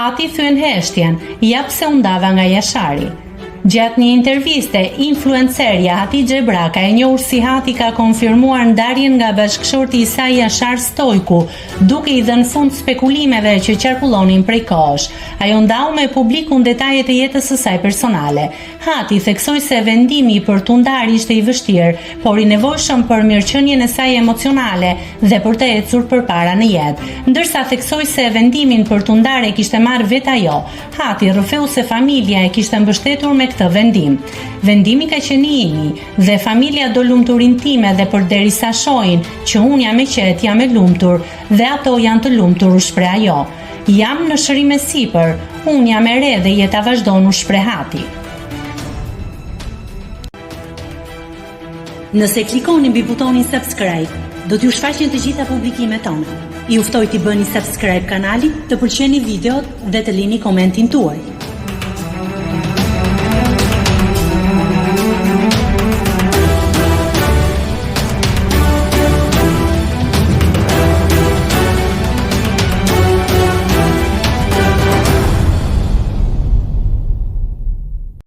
Hati thyen heshtjen, ja pse u ndava nga Jashari. Gjatë një interviste, influencerja Hatixhe Braka, e njohur si Hati, ka konfirmuar ndarjen nga bashkëshorti i saj Jashar Stojku, duke i dhënë fund spekulimeve që qarkullonin prej kohësh. Ajo ndau me publikun detajet e jetës së saj personale. Hati theksoi se vendimi për t'u ndarë ishte i vështirë, por i nevojshëm për mirëqenien e saj emocionale dhe për të ecur përpara në jetë. Ndërsa theksoi se vendimin për t'u ndarë e kishte marrë vetë ajo. Hati rrëfeu se familja e kishte mbështetur me këtë vendim. Vendimi ka qenë imi dhe familja do lumturin time dhe përderisa shohin që unë jam e qetë, jam e lumtur dhe ato janë të lumtur, u shpreh ajo. Jam në shërim e sipër, unë jam e re dhe jeta vazhdon, u shpreh Hati. Nëse klikoni mbi butonin subscribe, do t'ju shfaqen të gjitha publikimet tona. Ju ftoj t'i bëni subscribe kanalit, të pëlqeni videot dhe të lini komentin tuaj.